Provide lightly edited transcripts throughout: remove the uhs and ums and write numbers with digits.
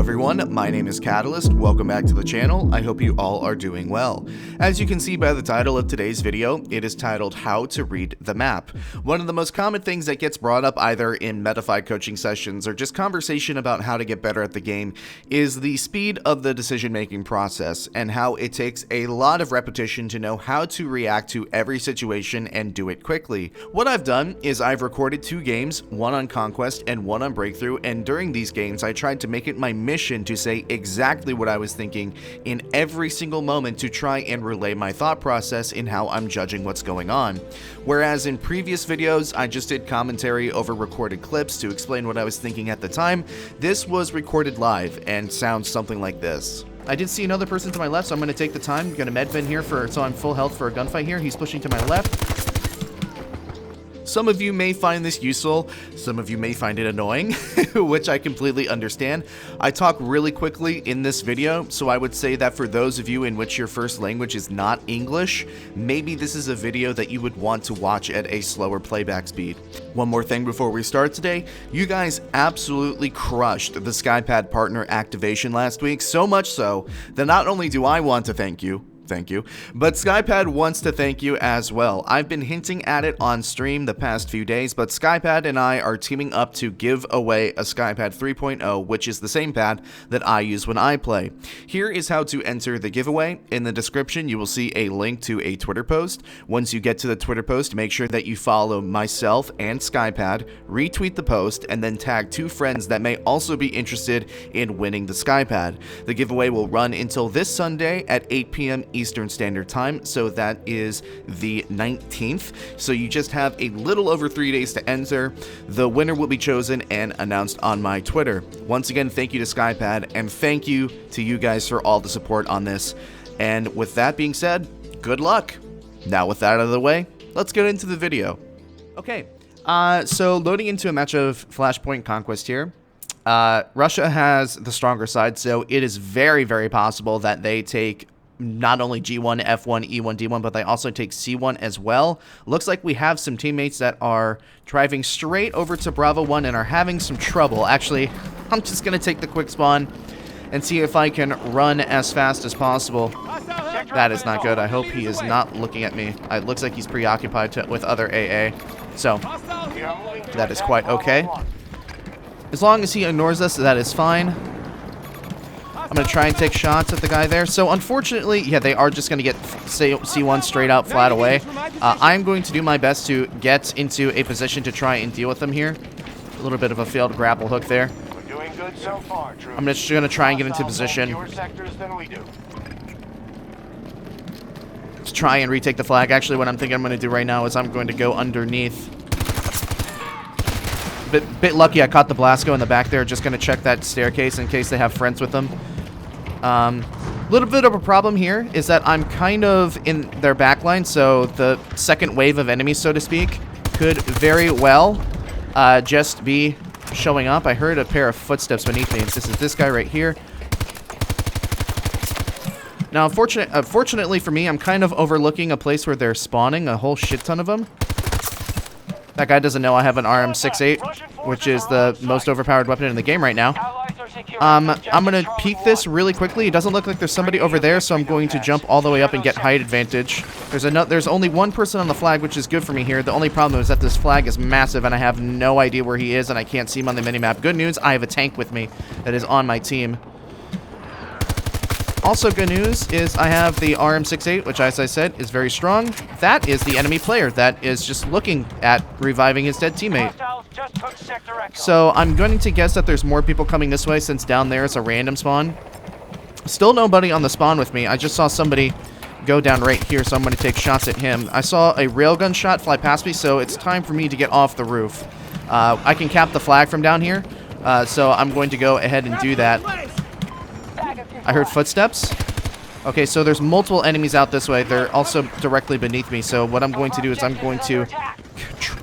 everyone, my name is Catalyst. Welcome back to the channel. I hope you all are doing well. As you can see by the title of today's video, it is titled How to Read the Map. One of the most common things that gets brought up either in Metafy coaching sessions or just conversation about how to get better at the game is the speed of the decision-making process and how it takes a lot of repetition to know how to react to every situation and do it quickly. What I've done is I've recorded 2 games, one on Conquest and one on Breakthrough, and during these games I tried to make it my mission to say exactly what I was thinking in every single moment to try and relay my thought process in how I'm judging what's going on. Whereas in previous videos I just did commentary over recorded clips to explain what I was thinking at the time, this was recorded live and sounds something like this. I did see another person to my left, so I'm going to take the time. I'm going to medvin here so I'm full health for a gunfight here. He's pushing to my left. Some of you may find this useful, some of you may find it annoying, which I completely understand. I talk really quickly in this video, so I would say that for those of you in which your first language is not English, maybe this is a video that you would want to watch at a slower playback speed. One more thing before we start today, you guys absolutely crushed the SkyPad partner activation last week, so much so that not only do I want to thank you, but SkyPad wants to thank you as well. I've been hinting at it on stream the past few days, but SkyPad and I are teaming up to give away a SkyPad 3.0, which is the same pad that I use when I play. Here is how to enter the giveaway. In the description, you will see a link to a Twitter post. Once you get to the Twitter post, make sure that you follow myself and SkyPad, retweet the post, and then tag 2 friends that may also be interested in winning the SkyPad. The giveaway will run until this Sunday at 8 p.m. Eastern Standard Time, so that is the 19th. So you just have a little over 3 days to enter. The winner will be chosen and announced on my Twitter. Once again, thank you to SkyPad, and thank you to you guys for all the support on this. And with that being said, good luck. Now with that out of the way, let's get into the video. Okay, so loading into a match of Flashpoint Conquest here. Russia has the stronger side, so it is very, very possible that they take not only G1, F1, E1, D1, but they also take C1 as well. Looks like we have some teammates that are driving straight over to Bravo 1 and are having some trouble. Actually, I'm just going to take the quick spawn and see if I can run as fast as possible. That is not good. I hope he is not looking at me. It looks like he's preoccupied with other AA. So, that is quite okay. As long as he ignores us, that is fine. I'm going to try and take shots at the guy there. So, unfortunately, yeah, they are just going to get C1 straight out, flat away. I'm going to do my best to get into a position to try and deal with them here. A little bit of a failed grapple hook there. I'm just going to try and get into position. Let's try and retake the flag. Actually, what I'm thinking I'm going to do right now is I'm going to go underneath. Bit lucky I caught the Blasco in the back there. Just going to check that staircase in case they have friends with them. Little bit of a problem here is that I'm kind of in their backline, so the second wave of enemies, so to speak, could very well just be showing up. I heard a pair of footsteps beneath me. This is this guy right here. Now, unfortunately for me, I'm kind of overlooking a place where they're spawning a whole shit ton of them. That guy doesn't know I have an RM68, which is the most overpowered weapon in the game right now. I'm going to peek this really quickly. It doesn't look like there's somebody over there, so I'm going to jump all the way up and get height advantage. There's only one person on the flag, which is good for me here. The only problem is that this flag is massive, and I have no idea where he is, and I can't see him on the minimap. Good news, I have a tank with me that is on my team. Also good news is I have the RM68, which, as I said, is very strong. That is the enemy player that is just looking at reviving his dead teammate. So I'm going to guess that there's more people coming this way since down there is a random spawn. Still nobody on the spawn with me. I just saw somebody go down right here, so I'm going to take shots at him. I saw a railgun shot fly past me, so it's time for me to get off the roof. I can cap the flag from down here, so I'm going to go ahead and do that. I heard footsteps. Okay, so there's multiple enemies out this way. They're also directly beneath me. So what I'm going to do is I'm going to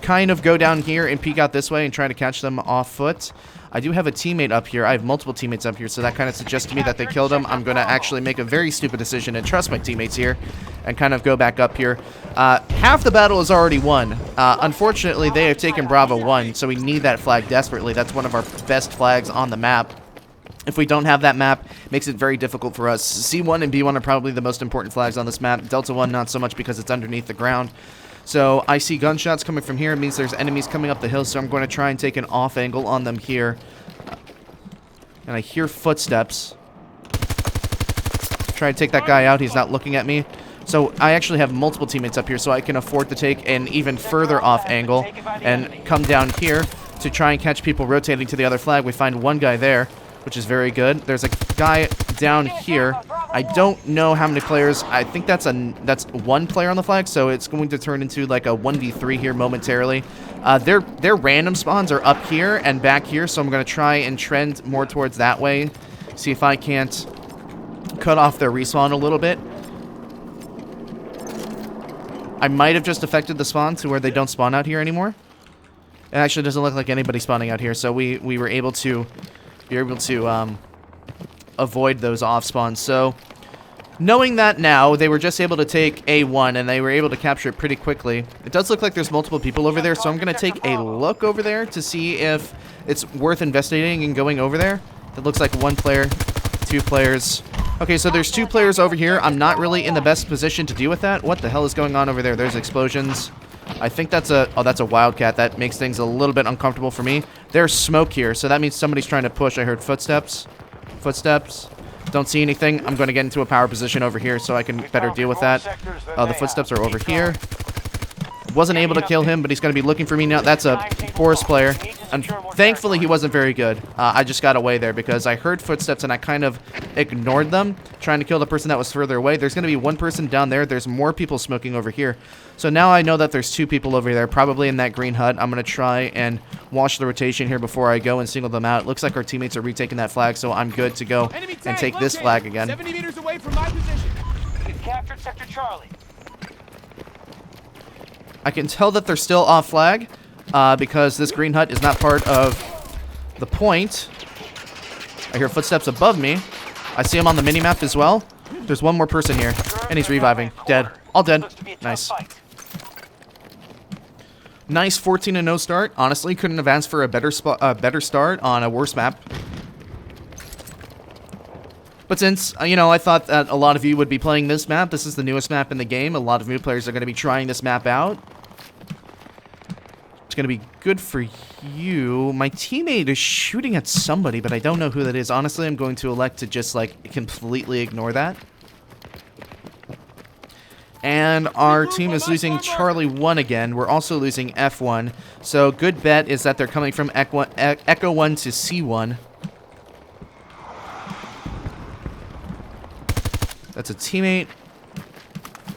kind of go down here and peek out this way and try to catch them off foot. I do have a teammate up here. I have multiple teammates up here, so that kind of suggests to me that they killed him. I'm going to actually make a very stupid decision and trust my teammates here and kind of go back up here. Half the battle is already won. Unfortunately, they have taken Bravo 1, so we need that flag desperately. That's one of our best flags on the map. If we don't have that map, it makes it very difficult for us. C1 and B1 are probably the most important flags on this map. Delta 1 not so much because it's underneath the ground. So I see gunshots coming from here. It means there's enemies coming up the hill, so I'm going to try and take an off angle on them here. And I hear footsteps. Try to take that guy out. He's not looking at me. So I actually have multiple teammates up here, so I can afford to take an even further off angle and come down here to try and catch people rotating to the other flag. We find one guy there, which is very good. There's a guy down here. I don't know how many players. I think that's one player on the flag, so it's going to turn into like a 1v3 here momentarily. Their random spawns are up here and back here, so I'm going to try and trend more towards that way. See if I can't cut off their respawn a little bit. I might have just affected the spawn to where they don't spawn out here anymore. It actually doesn't look like anybody spawning out here, so we were able to avoid those off spawns. So knowing that now, they were just able to take A1 and they were able to capture it pretty quickly. It does look like there's multiple people over there, so I'm going to take a look over there to see if it's worth investigating and going over there. It looks like one player, two players. Okay, so there's two players over here. I'm not really in the best position to deal with that. What the hell is going on over there? There's explosions. I think that's a wildcat. That makes things a little bit uncomfortable for me. There's smoke here, so that means somebody's trying to push. I heard footsteps. Footsteps. Don't see anything. I'm going to get into a power position over here so I can better deal with that. The footsteps are over here. Wasn't able to kill him, but he's going to be looking for me now. That's a Boris player. And thankfully, he wasn't very good. I just got away there because I heard footsteps and I kind of ignored them, trying to kill the person that was further away. There's going to be one person down there. There's more people smoking over here. So now I know that there's two people over there, probably in that green hut. I'm going to try and watch the rotation here before I go and single them out. It looks like our teammates are retaking that flag, so I'm good to go and take this flag again. 70 meters away from my position. We've captured Sector Charlie. I can tell that they're still off flag because this green hut is not part of the point. I hear footsteps above me. I see him on the minimap as well. There's one more person here, and he's reviving. Dead. All dead. Nice. Nice 14-0 start. Honestly, couldn't have asked for a better start on a worse map. But since, you know, I thought that a lot of you would be playing this map, this is the newest map in the game. A lot of new players are going to be trying this map out. It's going to be good for you. My teammate is shooting at somebody, but I don't know who that is. Honestly, I'm going to elect to just, like, completely ignore that. And our team is losing Charlie 1 again. We're also losing F1. So, good bet is that they're coming from Echo 1 to C1. That's a teammate.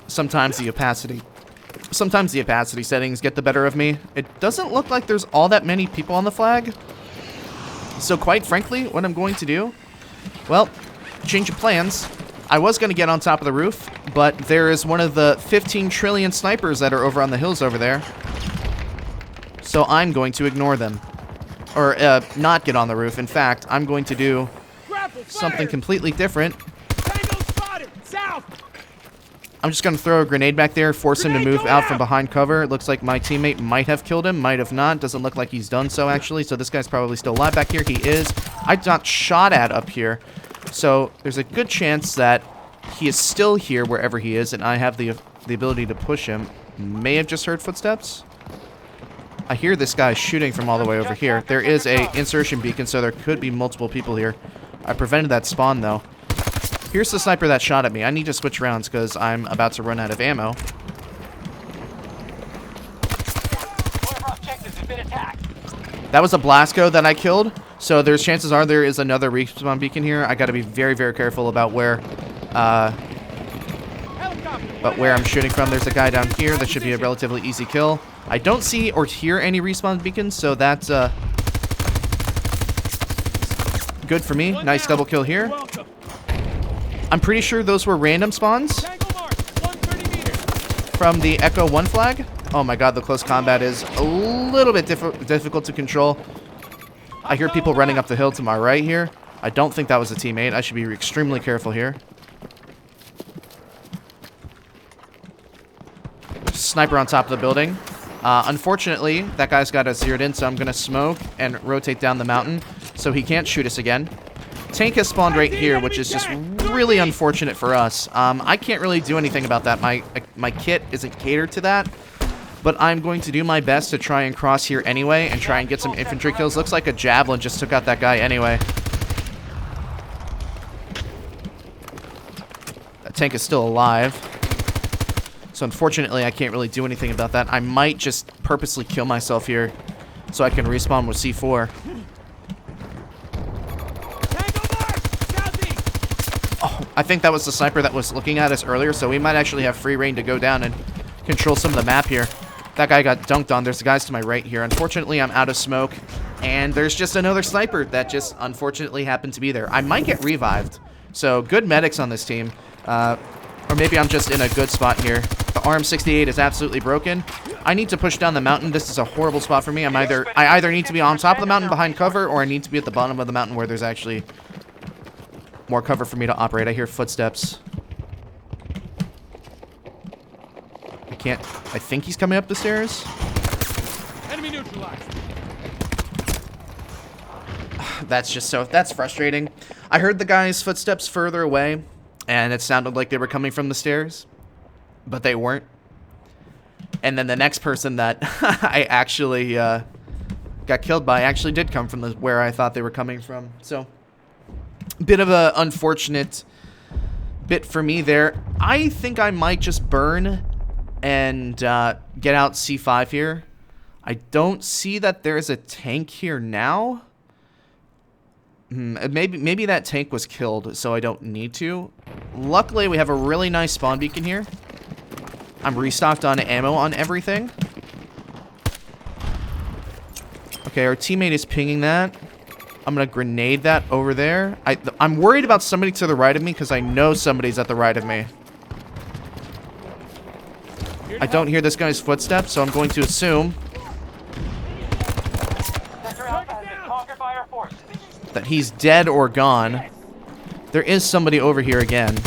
Sometimes the opacity settings get the better of me. It doesn't look like there's all that many people on the flag. So quite frankly, what I'm going to do, well, change of plans. I was going to get on top of the roof, but there is one of the 15 trillion snipers that are over on the hills over there. So I'm going to ignore them. Or not get on the roof. In fact, I'm going to do something completely different. I'm just going to throw a grenade back there, force him to move out from behind cover. It looks like my teammate might have killed him, might have not. Doesn't look like he's done so, actually. So this guy's probably still alive back here. He is. I got shot at up here. So there's a good chance that he is still here wherever he is, and I have the ability to push him. May have just heard footsteps. I hear this guy shooting from all the way over here. There is a insertion beacon, so there could be multiple people here. I prevented that spawn, though. Here's the sniper that shot at me. I need to switch rounds because I'm about to run out of ammo. That was a Blasco that I killed. So there's chances are there is another respawn beacon here. I got to be very, very careful about where I'm shooting from. There's a guy down here. That should be a relatively easy kill. I don't see or hear any respawn beacons, so that's good for me. Nice double kill here. I'm pretty sure those were random spawns from the Echo 1 flag. Oh my god, the close combat is a little bit difficult to control. I hear people running up the hill to my right here. I don't think that was a teammate. I should be extremely careful here. Sniper on top of the building. Unfortunately, that guy's got us zeroed in, so I'm going to smoke and rotate down the mountain so he can't shoot us again. Tank has spawned right here, which is just really unfortunate for us. I can't really do anything about that. My kit isn't catered to that. But I'm going to do my best to try and cross here anyway and try and get some infantry kills. Looks like a javelin just took out that guy anyway. That tank is still alive. So unfortunately, I can't really do anything about that. I might just purposely kill myself here so I can respawn with C4. Oh, I think that was the sniper that was looking at us earlier, so we might actually have free reign to go down and control some of the map here. That guy got dunked on. There's the guys to my right here. Unfortunately, I'm out of smoke, and there's just another sniper that just unfortunately happened to be there. I might get revived, so good medics on this team. Or maybe I'm just in a good spot here. The RM68 is absolutely broken. I need to push down the mountain. This is a horrible spot for me. I either need to be on top of the mountain behind cover, or I need to be at the bottom of the mountain where there's actually more cover for me to operate. I hear footsteps. I think he's coming up the stairs. Enemy neutralized. That's frustrating. I heard the guy's footsteps further away, and it sounded like they were coming from the stairs, but they weren't. And then the next person that I actually got killed by actually did come from where I thought they were coming from. So, bit of a unfortunate bit for me there. I think I might just burn and get out C5 here. I don't see that there's a tank here now. Maybe that tank was killed, so I don't need to. Luckily, we have a really nice spawn beacon here. I'm restocked on ammo on everything. Okay, our teammate is pinging that. I'm gonna grenade that over there. I'm worried about somebody to the right of me because I know somebody's at the right of me. I don't hear this guy's footsteps, so I'm going to assume that he's dead or gone. There is somebody over here again.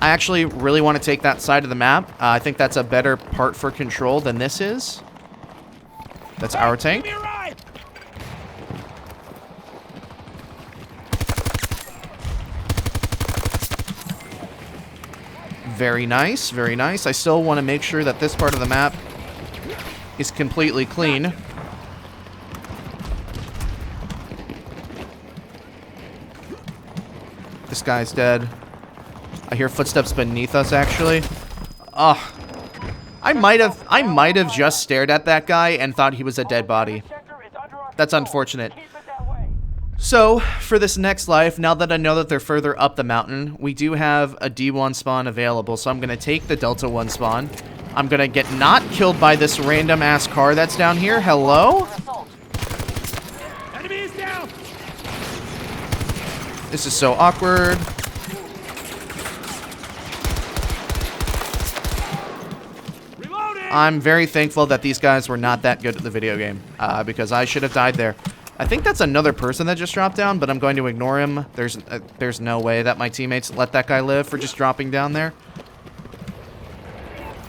I actually really want to take that side of the map. I think that's a better part for control than this is. That's our tank. Very nice, very nice. I still want to make sure that this part of the map is completely clean. This guy's dead. I hear footsteps beneath us, actually. Ugh. I might have just stared at that guy and thought he was a dead body. That's unfortunate. So, for this next life, now that I know that they're further up the mountain, we do have a D1 spawn available, so I'm going to take the Delta 1 spawn. I'm going to get not killed by this random-ass car that's down here. Hello? Enemy is down. This is so awkward. Reloading. I'm very thankful that these guys were not that good at the video game, because I should have died there. I think that's another person that just dropped down, but I'm going to ignore him. There's no way that my teammates let that guy live for just dropping down there.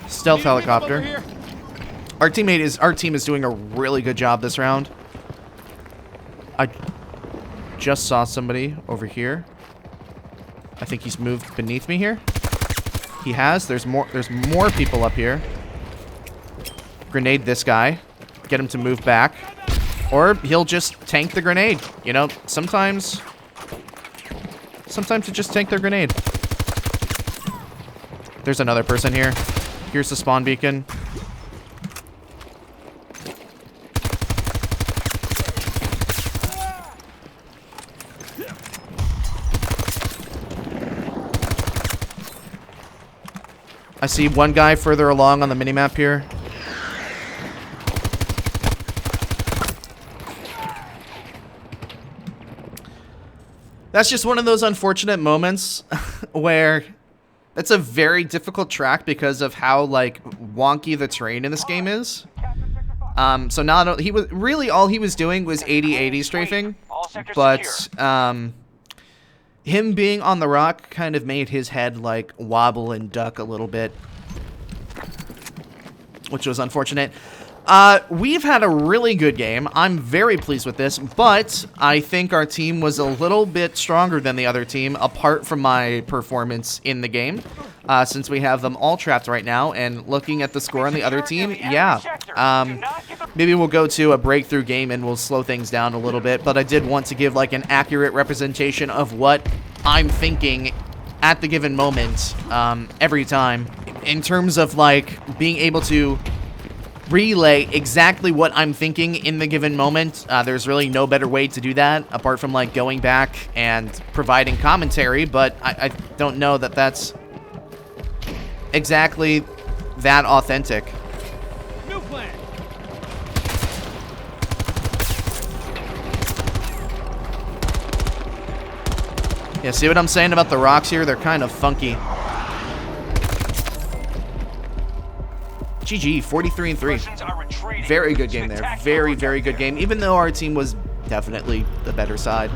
Stealth helicopter. Our team is doing a really good job this round. I just saw somebody over here. I think he's moved beneath me here. He has. There's more people up here. Grenade this guy. Get him to move back. Or he'll just tank the grenade. You know, sometimes you just tank their grenade. There's another person here. Here's the spawn beacon. I see one guy further along on the minimap here. That's just one of those unfortunate moments where it's a very difficult track because of how like wonky the terrain in this game is. So not he was really all he was doing was 80-80 strafing, but him being on the rock kind of made his head like wobble and duck a little bit, which was unfortunate. We've had a really good game. I'm very pleased with this, but I think our team was a little bit stronger than the other team, apart from my performance in the game, since we have them all trapped right now. And looking at the score on the other team, yeah, maybe we'll go to a breakthrough game and we'll slow things down a little bit, but I did want to give like an accurate representation of what I'm thinking at the given moment, every time, in terms of like being able to relay exactly what I'm thinking in the given moment. There's really no better way to do that apart from like going back and providing commentary, but I don't know that that's exactly that authentic. New plan. Yeah, see what I'm saying about the rocks here? They're kind of funky. GG, 43-3. Very good game there. Very, very good game, even though our team was definitely the better side.